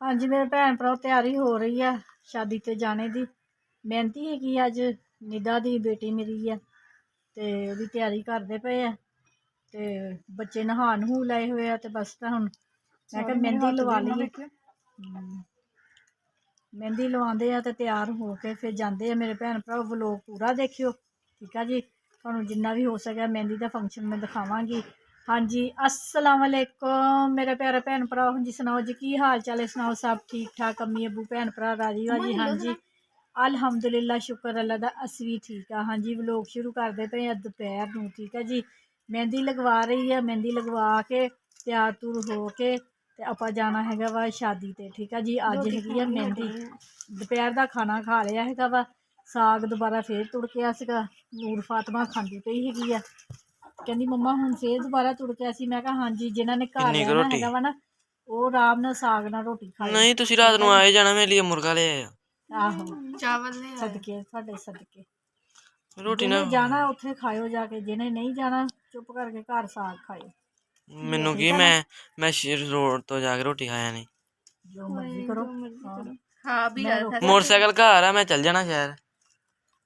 हाँ जी मेरे भैन भरा तैयारी हो रही है शादी ते जाने दी। मेहनती हैगी अज निदा दी बेटी मेरी है ते ओहदी तैयारी करदे पे है ते बच्चे नहा नहू लाए हुए है ते बस हुण मैं कहा मेहंदी लवा लीए। मेहंदी लवांदे आ ते तैयार हो के फिर जांदे आ मेरे भैन भरा। व्लॉग पूरा देखियो ठीक है जी। तुहानूं जिन्ना भी हो सके मेहंदी दा फंक्शन मैं दिखावांगी। हाँ जी अस्सलाम वालेकुम मेरे प्यारे भैन भरा। हाँ जी सुनाओ जी की हाल चाल है, सुनाओ सब ठीक ठाक अम्मी अबू भैन भरा राजी बाजी। हाँ जी अलहमदुलिल्लाह शुक्र अल्लाह दा अस भी ठीक है। हाँ जी व्लॉग शुरू करते पे दोपहर नूं ठीक है जी। मेहंदी लगवा रही है, मेहंदी लगवा के तैयार तुर हो के ते आपां जाना हैगा वा शादी ते ठीक है जी। अज हैगी है मेहंदी। दोपहर का खाना खा लिया हैगा वा, साग दोबारा फिर तुड़किया सीगा। नूर फातमा खांदी पई हैगी है, कहंदी मम्मा हुण फिर दोबारा तुड़किया सी। मैं कहा हाँ जी जिन्हां ने घर रहना हैगा वा ना वो आराम नाल साग नाल रोटी खाए। नहीं तुसी रात नूं आए जाना मेरे लिए मुर्गा ले आया। आहो चावल ले सदके साडे सदके रोटी ना जिन्हें जाना उत्थे खाओ जाके, जिन्हें नहीं जाना चुप करके घर साग खाओ। मैनू की मैं रोड तो जाके रोटी खाया नहीं। जो मर्जी करो हाँ भी मैं रोक मोटरसाइकिल घर है मैं चल जाना शहर।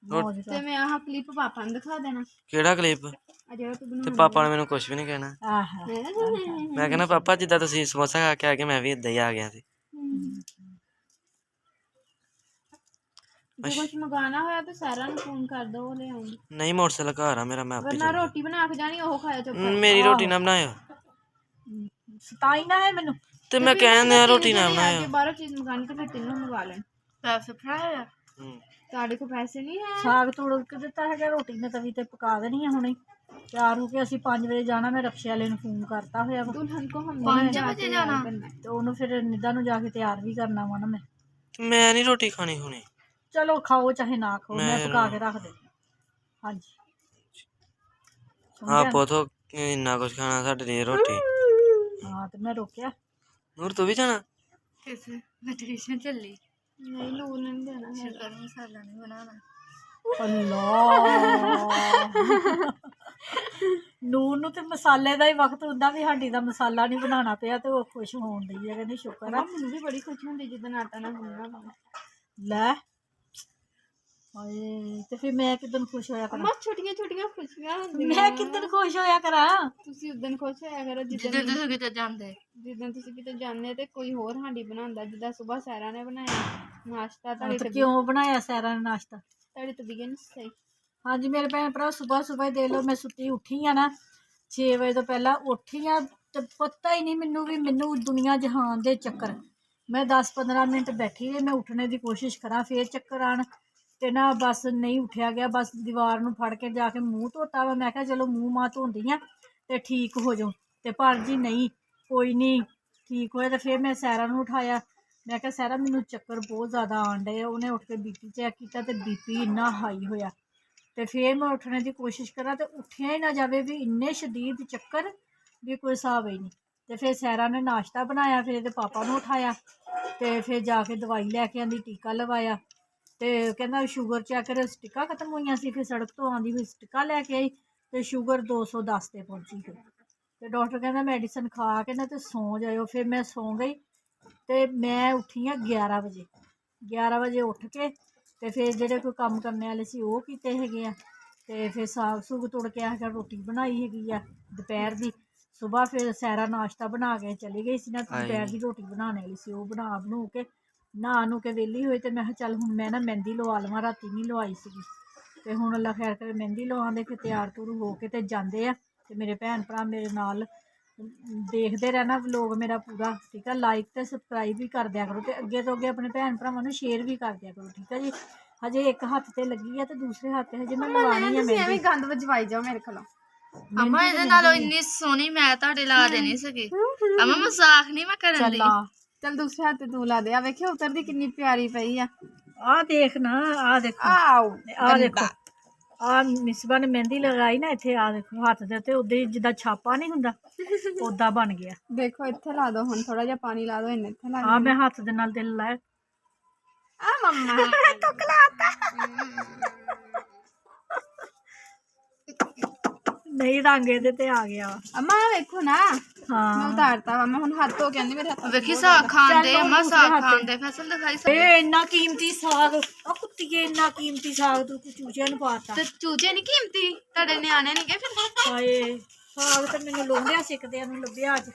मौज ते मैं आह क्लिप पापा ने दिखा देना केड़ा क्लिप आ जेड़ा तू ते पापा ने मैनू कुछ भी नहीं कहना। आहा मैं कहना पापा जिद्दां तुसीं समोसा खा के आ गए मैं भी इदां ही आ गया सी। जो कुछ मंगाना होया तो सारा नु फोन कर दो ले आऊंगी। नहीं मोटरसाइकिल घर है मेरा मैं आपे वरना चल रोटी बना के जानी ओह खाया चुप कर। मेरी रोटी ना बनायो सताई ना है मैनू ते मैं कहन रोटी ना बनायो। जे बाहरों चीज मंगानी तो फिर तीनों मंगा लें। पैसे फड़ाया साढ़े को पैसे नहीं है। साग तुड़ के दिता है रोटी मैं तवी ते पका देनी है हुणे। तैयार हो के असीं 5 बजे जाना। मैं रक्शे वाले ने फोन करता होया वा दुल्हन को हम 5 बजे जाना ते ओनू फिर निदा नू जाके तैयार भी करना वा ना मैं। मैं नहीं रोटी खानी हुणे। चलो खाओ चाहे ना खाओ मैं पका के रख देनी। हाँ जी आप तो इन्ना कुछ खाना साडे लिए रोटी। हाँ तो मैं रोकया। नूर तू भी जाना कैसे मैं ट्यूशन चली नहीं नूर ने नहीं देना शिकर मसाला नहीं बनाना। अल्लाह ਨੂਰ ਨੂੰ ਤੇ ਮਸਾਲੇ ਦਾ ਹੀ ਵਕਤ ਹੁੰਦਾ ਵੀ ਸਾਡੀ ਦਾ ਮਸਾਲਾ ਨਹੀਂ ਬਣਾਉਣਾ ਪਿਆ ਤੇ ਉਹ ਖੁਸ਼ ਹੋਣ ਦੀ ਹੈ। ਕਹਿੰਦੀ ਸ਼ੁਕਰ ਆ ਮੈਨੂੰ ਵੀ ਬੜੀ ਖੁਸ਼ੀ ਹੁੰਦੀ ਜਦੋਂ ਆਟਾ ਨਾ ਗੁੰਨਣਾ ਲੈ ਹਾਏ ਤੇ ਫਿਰ ਮੈਂ ਕਿਦਨ ਖੁਸ਼ ਹੋਇਆ ਕਰਾਂ। ਬਸ ਛੋਟੀਆਂ ਛੋਟੀਆਂ ਖੁਸ਼ੀਆਂ ਹੁੰਦੀਆਂ। ਮੈਂ ਕਿਦਨ ਖੁਸ਼ ਹੋਇਆ ਕਰਾਂ। ਤੁਸੀਂ ਉਦੋਂ ਖੁਸ਼ ਹੋਇਆ ਕਰੋ ਜਿੱਦਣ ਤੁਸੀਂ ਕਿਤੇ ਜਾਂਦੇ। ਜਿੱਦਣ ਤੁਸੀਂ ਕਿਤੇ ਜਾਂਦੇ ਤੇ ਕੋਈ ਹੋਰ ਹਾਂਡੀ ਬਣਾਉਂਦਾ। ਜਿੱਦਾਂ ਸਵੇਰ ਸੈਰਾ ਨੇ ਬਣਾਇਆ ਨਾਸ਼ਤਾ ਤੁਹਾਡੇ ਕਿਉਂ ਬਣਾਇਆ ਸੈਰਾ ਨੇ ਨਾਸ਼ਤਾ ਤੁਹਾਡੇ ਤੋਂ ਬਿਗਨ ਸਹੀ। हाँ जी मेरे भैन भरा सुबह सुबह दे लो मैं सुती उठी हाँ ना 6 बजे तो पहला उठी हाँ तो पता ही नहीं मैनू भी मैनू दुनिया जहान दे चक्कर। मैं 10-15 मिनट बैठी रही मैं उठने की कोशिश करा फिर चक्कर आन ते ना बस नहीं उठा गया। बस दीवार नूं फड़ के जाके मूँह धोता वा। मैं कहा चलो मूँह माँ धोंदी हाँ तो ठीक हो जाऊँ तो पर जी नहीं कोई नहीं ठीक होया। तो फिर मैं सैरा नूं उठाया। मैं कहा सैरा मैनू चक्कर बहुत ज़्यादा आन डे। उन्हें उठ के बीपी चेक किया तो बीपी इन्ना हाई होया तो फिर मैं उठने की कोशिश करा तो उठिया ही ना जाए भी इन्ने शदीद चक्कर भी कोई हिसाब ही नहीं। तो फिर सैरा ने नाश्ता बनाया फिर ये पापा ने उठाया तो फिर जाके दवाई लैके आंदी टीका लवाया तो कहना शुगर चैक कर स्टिक्कां खत्म हुई सी। फिर सड़क तो आँदी फिर स्टिक्कां लैके आई तो शुगर 210 ते पहुंची फिर तो डॉक्टर कहना मेडिसिन खा के ना तो सौ जाओ। फिर मैं सौ गई तो मैं उठी हाँ 11 बजे। 11 बजे उठ के तो फिर ਜਿਹੜੇ कोई काम करने वाले सी वो कीते हैगे आ ते फिर साग सूग तुड़ के आके रोटी बनाई हैगी आ दोपहर की। सुबह फिर सैरा नाश्ता बना के चली गई सी ना दोपहर की रोटी बनाने वाली सी वो बना बनू के नहा नू के वेली हुई तो मैं चल हुण मैं ना मेहंदी लवा लवां राती नहीं लवाई सी ते हुण अल्लाह खैर करे मेहंदी लवांदे फिर तैयार तुर हो के ते जांदे आ ते मेरे भैन भरा मेरे नाल देखते रहना व्लॉग मेरा पूरा ठीक है। लाइक तो सबसक्राइब भी कर दिया करो तो अगे तो अगे अपने भैन भरावां नूं शेयर भी कर दिया करो ठीक है जी। हजे एक हत्थ ते लगी है तो दूसरे हत्थ ते हजे मैं लवानी है मेहंदी। गंद वजवाई जाओ मेरे कोलों अम्मा ਇਹਦੇ ਨਾਲੋਂ ਇੰਨੀ ਸੋਹਣੀ ਮੈਂ ਤੁਹਾਡੇ ਲਾ ਦੇਣੀ ਸੀਗੀ। ਅਮਾ ਮਜ਼ਾਕ ਨਹੀਂ ਮੈਂ ਕਰਨ ਦੀ। चल दूसरे हाथ तू ला दे आ वेखियो उतरदी कितनी प्यारी पई आ देख ना आ देखो आ देखो आ मिसबा ने मेहंदी लगाई ना इत्थे आ देखो हत्थ दे ते उदे जिद्दां छापा नहीं हुंदा उदा बन गया। देखो इत्थे ला दो हुण थोड़ा जिहा पानी ला दो इन्ने इत्थे ला आ मैं हत्थ दे नाल दिल लाया आ मम्मा तो खलाता ਨਹੀਂ ਰੰਗ ਇਹਦੇ ਤੇ ਆ ਗਿਆ ਵਾ। ਅਮਾ ਵੇਖੋ ਨਾ ਮੈਂ ਹਾਂ ਉਤਾਰਤਾ ਵਾ ਮੈਂ ਹੁਣ ਹੱਥ ਧੋ ਕੇ ਆਂਦੀ ਮੇਰੇ ਹੱਥ ਵੇਖੀ ਸਾਗ ਖਾਂਦੇ ਅਮਾ ਸਾਗ ਖਾਂਦੇ ਫਸਲ ਦਿਖਾਈ ਇਹ ਇੰਨਾ ਕੀਮਤੀ ਸਾਗ ਆ ਕੁੱਤੀਏ, ਇੰਨਾ ਕੀਮਤੀ ਸਾਗ ਤੂੰ ਚੂਚਿਆਂ ਨੂੰ ਪਾਤਾ। ਤੇ ਚੂਚੇ ਨਹੀਂ ਕੀਮਤੀ ਤੁਹਾਡੇ ਨਿਆਣੇ ਨਹੀਂ ਗਏ ਫਿਰ ਹਾਏ ਸਾਗ ਤੇ ਮੈਨੂੰ ਲੋਂਦਿਆ ਸਿੱਕਦਿਆਂ ਨੂੰ ਲੱਭਿਆ ਅੱਜ।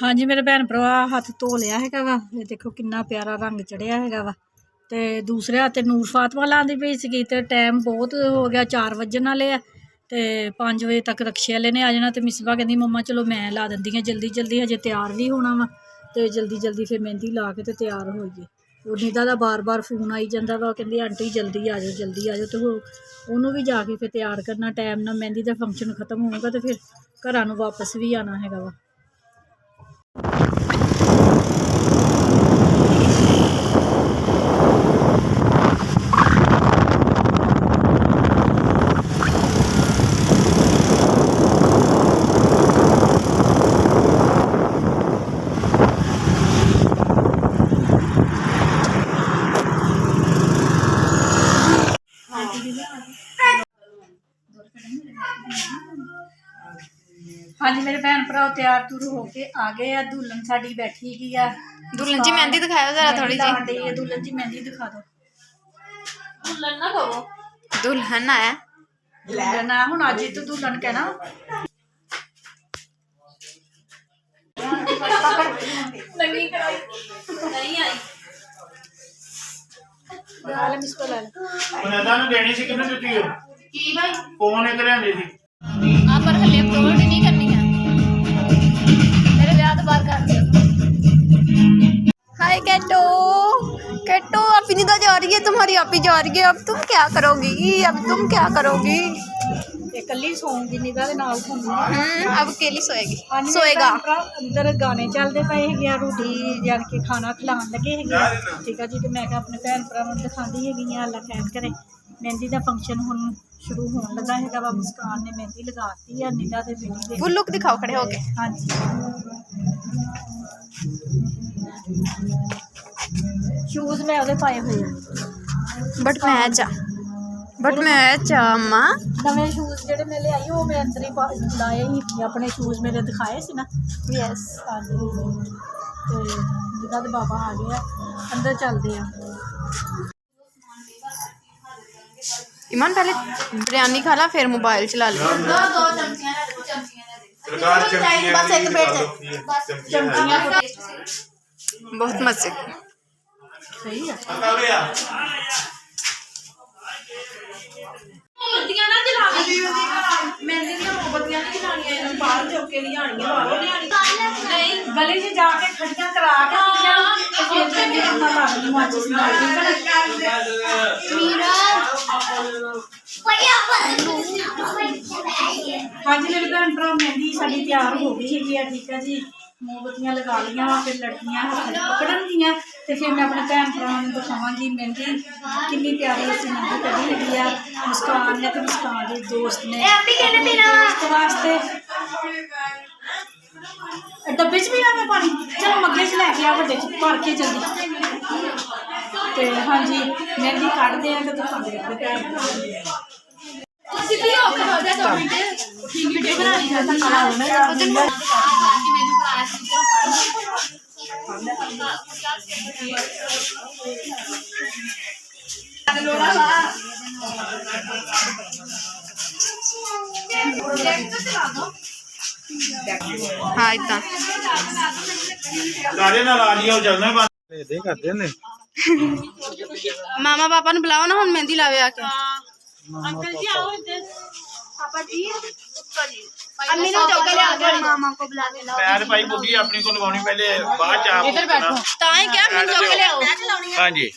ਹਾਂਜੀ ਮੇਰੇ ਭੈਣ ਭਰਾ ਹੱਥ ਧੋ ਲਿਆ ਹੈਗਾ ਵਾ। ਇਹ ਦੇਖੋ ਕਿੰਨਾ ਪਿਆਰਾ ਰੰਗ ਚੜਿਆ ਹੈਗਾ ਵਾ। ਤੇ ਦੂਸਰੇ ਹੱਥ ਨੂਰ ਫਾਤਮਾ ਲਾਉਂਦੀ ਪਈ ਸੀਗੀ ਤੇ ਟਾਈਮ ਬਹੁਤ ਹੋ ਗਿਆ, 4 ਵੱਜਣ ਵਾਲੇ ਆ ਤੇ 5 ਵਜੇ ਤੱਕ ਰਕਸ਼ੇ ਵਾਲੇ ਨੇ ਆ ਜਾਣਾ। ਤੇ ਮਿਸਬਾ ਕਹਿੰਦੀ ਮੰਮਾ ਚਲੋ ਮੈਂ ਲਾ ਦਿੰਦੀ ਹਾਂ ਜਲਦੀ ਜਲਦੀ, ਹਜੇ ਤਿਆਰ ਵੀ ਹੋਣਾ ਵਾ ਤੇ ਜਲਦੀ ਜਲਦੀ ਫਿਰ ਮਹਿੰਦੀ ਲਾ ਕੇ ਤੇ ਤਿਆਰ ਹੋਈਏ। ਉਹ ਨੀਦਾ ਦਾ ਬਾਰ-ਬਾਰ ਫੋਨ ਆਈ ਜਾਂਦਾ ਵਾ, ਉਹ ਕਹਿੰਦੀ ਆਂਟੀ ਜਲਦੀ ਆ ਜਾਓ ਜਲਦੀ ਆ ਜਾਓ। ਤੇ ਉਹਨੂੰ ਵੀ ਜਾ ਕੇ ਫਿਰ ਤਿਆਰ ਕਰਨਾ, ਟਾਈਮ ਨਾਲ ਮਹਿੰਦੀ ਦਾ ਫੰਕਸ਼ਨ ਖਤਮ ਹੋਊਗਾ ਤੇ ਫਿਰ ਘਰਾਂ ਨੂੰ ਵਾਪਸ ਵੀ ਆਉਣਾ ਹੈਗਾ ਵਾ। ਹਾਂਜੀ ਮੇਰੇ ਭੈਣ ਭਰਾ ਤਿਆਰ ਤੁਰ ਹੋ ਕੇ ਆ ਗਏ ਆ। ਦੁਲਹਨ ਸਾਡੀ ਬੈਠੀ ਗਈ ਆ। ਦੁਲਹਨ ਜੀ ਮਹਿੰਦੀ ਦਿਖਾਓ ਜ਼ਰਾ ਥੋੜੀ ਜੀ। ਦੁਲਹਨ ਜੀ ਮਹਿੰਦੀ ਦਿਖਾ ਦਿਓ। ਦੁਲਹਨ ਨਾ ਕਹੋ, ਦੁਲਹਨ ਆਇਆ ਦੁਲਹਨ ਆ ਹੁਣ ਅੱਜ ਤੂੰ ਦੁਲਹਨ ਕਹਿਣਾ। ਨਹੀਂ ਕਰਾਈ ਨਹੀਂ ਆਈ ਵਾਲੇ ਮਿਸ ਕੋ ਲੈ ਉਹਨਾਂ ਨੂੰ ਦੇਣੀ ਸੀ ਕਿੰਨੇ ਦਿੱਤੀ ਹੋ ਕੀ ਭਾਈ ਫੋਨ ਇੱਕ ਲਿਆਂਦੀ ਸੀ ਆ ਪਰ ਹਲੇ ਅਪਲੋਡ ਨਹੀਂ ਕਰਨੀ ਹੈ ਮੇਰੇ ਵਿਆਹ ਤੋਂ ਬਾਅਦ ਕਰ ਦਿਓ। हाय कैटो कैटो आप नहीं तो जा रही है तुम्हारी आप ही जा रही है अब तुम क्या करोगी अब तुम क्या करोगी ਤੇ ਕੱਲੀ ਸੌਂਗੀ ਨਿਗਾ ਦੇ ਨਾਲ ਸੌਂਗੀ। अब अकेली सोएगी सोएगा ਅੰਦਰ ਗਾਣੇ ਚੱਲਦੇ ਪਏ ਹੈਗੇ ਆ, ਰੋਟੀ ਜਾਣ ਕੇ ਖਾਣਾ ਖਿਲਾਉਣ ਲੱਗੇ ਹੈਗੇ ਆ। ਠੀਕ ਆ ਜੀ। ਤੇ ਮੈਂ ਕਿਹਾ ਆਪਣੇ ਭੈਣ ਭਰਾਵਾਂ ਨੂੰ ਦਿਖਾਉਂਦੀ ਹੈਗੀ ਆ। ਅੱਲਾ ਖੈਰ ਕਰੇ। ਮਹਿੰਦੀ ਦਾ ਫੰਕਸ਼ਨ ਹੁਣ ਸ਼ੁਰੂ ਹੋਣ ਲੱਗਾ ਹੈਗਾ ਵਾ। ਮੁਸਕਾਨ ਨੇ ਮਹਿੰਦੀ ਲਗਾਤੀ ਆ ਨਿਗਾ ਦੇ ਬੇਟੀ ਦੇ। फुल लुक दिखाओ खड़े होके। ਹਾਂਜੀ ਸ਼ੂਜ਼ ਮੈਂ ਉਹਦੇ ਪਾਏ ਹੋਏ ਆ बट मैच अम्मा ਨਵੇਂ ਸ਼ੂਜ਼ ਜਿਹੜੇ ਮੈਂ ਲਿਆਈ ਉਹ ਮੈਂ ਅੰਦਰ ਹੀ ਲਾਏ ਸੀ। ਆਪਣੇ ਸ਼ੂਜ਼ ਮੇਰੇ ਦਿਖਾਏ ਸੀ ਨਾ। यस ਹਾਂਜੀ ਤੇ ਜਿੱਦਾਂ ਦੇ ਬਾਬਾ ਆ ਗਏ ਆ ਅੰਦਰ ਚੱਲਦੇ ਆ। ईमान पहले बिरयानी खा ला फिर मोबाइल चला लिया दो ਸਰਕਾਰ ਚਮਚੀਆਂ बस एक पेट बहुत मजे ਸਹੀ ਆ। ਨਹੀਂ ਗਲੀ 'ਚ ਜਾ ਕੇ ਖੜੀਆਂ ਕਰਾ ਕੇ ਤੇ ਫਿਰ ਚੰਗੇ ਨਾਲ ਲੱਗਦੀ ਮਾਚਿਸ ਨਾਲ। ਹਾਂਜੀ ਮੇਰੇ ਭੈਣ ਭਰਾ ਮਹਿੰਦੀ ਸਾਡੀ ਤਿਆਰ ਹੋ ਗਈ ਹੈਗੀ ਆ। ਠੀਕ ਆ ਜੀ। ਮੋਮਬੱਤੀਆਂ ਲਗਾ ਲਈਆਂ ਵਾ। ਫਿਰ ਲੜਕੀਆਂ ਹੱਥ 'ਚ ਪਕੜਨਗੀਆਂ ਤੇ ਫਿਰ ਮੈਂ ਆਪਣੇ ਭੈਣ ਭਰਾਵਾਂ ਨੂੰ ਦਿਖਾਵਾਂਗੀ ਮਹਿੰਦੀ ਕਿੰਨੀ ਪਿਆਰੀ ਅਸੀਂ ਮਹਿੰਦੀ ਕੱਢੀ ਹੈਗੀ ਆ। ਮੁਸਕਾਨ ਨੇ ਤੇ ਮੁਸਕਾਨ ਦੇ ਦੋਸਤ ਨੇ ਦੋਸਤ ਵਾਸਤੇ ਡੱਬੇ 'ਚ ਵੀ ਨਾ ਮੈਂ ਪਾਣੀ ਚਲ ਮੱਗੇ 'ਚ ਲੈ ਕੇ ਆ ਵੱਡੇ 'ਚ ਭਰ ਕੇ ਜਲਦੀ। ਤੇ ਹਾਂਜੀ ਮਹਿੰਦੀ ਕੱਢਦੇ ਆ ਤੇ ਦਿਖਾਉਂਦੇ ਆ ਆਪਣੇ ਭੈਣ ਭਰਾਵਾਂ ਨੂੰ। सीधी होके हो जा 2 मिनट ठीक वीडियो बना ली था कला उधर कि मैंने बनाया लोड़ा ला प्रोजेक्ट तो चला दो हां इतना ਸਾਰੇ ਨਾਲ ਆ ਜਿਓ ਚੱਲਣਾ ਬੰਦ ਦੇ ਕਰਦੇ ਨੇ मामा पापा ने बुलाओ ना हुन मेहंदी लावे आके अंकल जी आओ इधर। पापा जी अम्मी ने चौके ले आ गए मामा को बुला के लाओ ਪੈਰ ਭਾਈ ਬੁੱਢੀ ਆਪਣੀ ਕੋ ਲਵਾਉਣੀ ਪਹਿਲੇ ਬਾਅਦ ਚ ਆਪ इधर बैठो ताई क्या अम्मी चौके ले आओ ਹਾਂਜੀ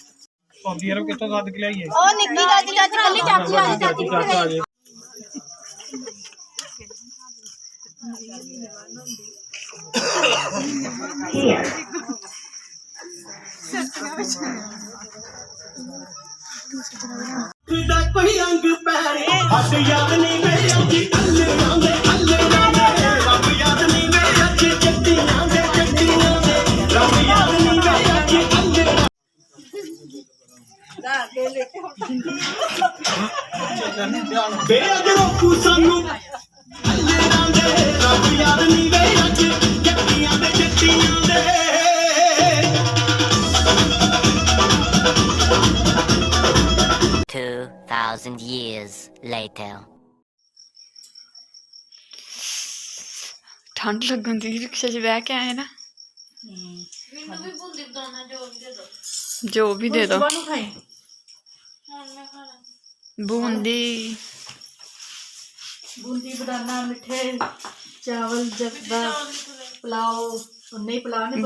ਭਾਬੀ ਯਾਰ ਕਿੱਥੋਂ ਸੱਦ ਕੇ ਲਿਆਈਏ ओ निक्की चाची चाची कल्ली चाची आ चाची किथे गई ਕੋਈ ਅੰਗ ਪੈਰੇ ਹੱਥ ਯਾਦ ਨਹੀਂ ਮੇਰੇ ਅੱਖੀ ਅੱਲੜਾਂ ਦੇ ਰੱਬ ਯਾਦ ਨਹੀਂ ਮੇਰੇ ਅੱਖੀ ਚੱਟੀਆਂ ਦੇ ਰੱਬ ਯਾਦ ਨਹੀਂ ਮੇਰੇ ਅੱਖੀ ਅੱਲੜਾਂ later. ਠੰਡ ਲੱਗਣ ਦੀ ਰਿਕਸ਼ੇ 'ਚ ਬਹਿ ਕੇ ਆਏ ਨਾ ਜੋ ਵੀ ਦੇ ਦੋ ਸੁਬਾਹ ਨੂੰ ਖਾਈ ਬੂੰਦੀ ਬੂੰਦੀ ਬਦਾਨਾ ਮਿੱਠੇ ਚਾਵਲ ਜਰਦਾ ਪੁਲਾਓ ਨਹੀਂ ਪੁਲਾਓ ਨਹੀਂ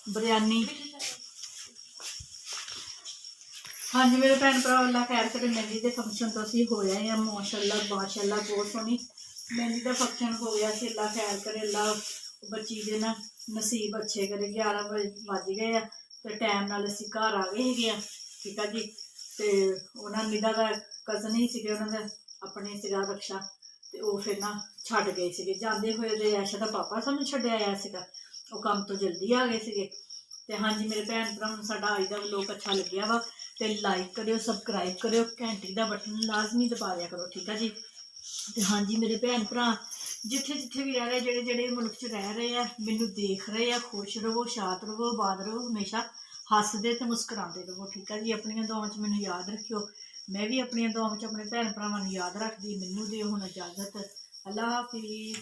ਬਿਰਿਆਨੀ ਹਾਂਜੀ ਮੇਰੇ ਭੈਣ ਭਰਾ ਅੱਲਾ ਖੈਰ ਕਰੇ ਮਹਿੰਦੀ ਦੇ ਫੰਕਸ਼ਨ ਤੋਂ ਅਸੀਂ ਹੋਇਆ ਆ ਮਾਸ਼ਾਅੱਲਾ ਬਹੁਤ ਸੋਹਣੀ ਮਹਿੰਦੀ ਦਾ ਫੰਕਸ਼ਨ ਹੋ ਗਿਆ ਸੀ ਅੱਲਾ ਖੈਰ ਕਰੇ ਅੱਲਾ ਬੱਚੀ ਦੇ ਨਾ ਨਸੀਬ ਅੱਛੇ ਕਰੇ 11 ਵਜੇ ਵੱਜ ਗਏ ਆ ਤੇ ਟਾਈਮ ਨਾਲ ਅਸੀਂ ਘਰ ਆ ਗਏ ਹੈਗੇ ਆ ਠੀਕ ਆ ਜੀ ਤੇ ਉਹਨਾਂ ਨਿਦਾ ਦਾ ਕਜ਼ਨ ਹੀ ਸੀਗੇ ਉਹਨਾਂ ਦਾ ਆਪਣੇ ਸੀਗਾ ਰਕਸ਼ਾ ਤੇ ਉਹ ਫਿਰ ਨਾ ਛੱਡ ਗਏ ਸੀਗੇ ਜਾਂਦੇ ਹੋਏ ਦੇ ਐਸ਼ਾ ਦਾ ਪਾਪਾ ਸਾਨੂੰ ਛੱਡਿਆ ਆਇਆ ਸੀਗਾ ਉਹ ਕੰਮ ਤੋਂ ਜਲਦੀ ਆ ਗਏ ਸੀਗੇ ਤੇ ਹਾਂਜੀ ਮੇਰੇ ਭੈਣ ਭਰਾ ਨੂੰ ਸਾਡਾ ਅੱਜ ਦਾ ਵਲੋਗ ਅੱਛਾ ਲੱਗਿਆ ਵਾ ਤੇ ਲਾਈਕ ਕਰਿਓ ਸਬਸਕ੍ਰਾਈਬ ਕਰਿਓ ਘੰਟੀ ਦਾ ਬਟਨ ਲਾਜ਼ਮੀ ਦਬਾ ਦਿਆ ਕਰੋ ਠੀਕ ਆ ਜੀ ਤੇ ਹਾਂਜੀ ਮੇਰੇ ਭੈਣ ਭਰਾ ਜਿੱਥੇ ਵੀ ਰਹਿ ਰਹੇ ਜਿਹੜੇ ਮੁਲਕ 'ਚ ਰਹਿ ਰਹੇ ਆ ਮੈਨੂੰ ਦੇਖ ਰਹੇ ਆ ਖੁਸ਼ ਰਹੋ ਸ਼ਾਂਤ ਰਹੋ ਆਬਾਦ ਰਹੋ ਹਮੇਸ਼ਾ ਹੱਸਦੇ ਤੇ ਮੁਸਕਰਾਉਂਦੇ ਰਹੋ ਠੀਕ ਆ ਜੀ ਆਪਣੀਆਂ ਦੁਆਵਾਂ 'ਚ ਮੈਨੂੰ ਯਾਦ ਰੱਖਿਓ ਮੈਂ ਵੀ ਆਪਣੀਆਂ ਦੁਆਵਾਂ 'ਚ ਆਪਣੇ ਭੈਣ ਭਰਾਵਾਂ ਨੂੰ ਯਾਦ ਰੱਖਦੀ ਮੈਨੂੰ ਦਿਓ ਹੁਣ ਇਜਾਜ਼ਤ ਅੱਲਾ ਹਾਫਿਜ਼।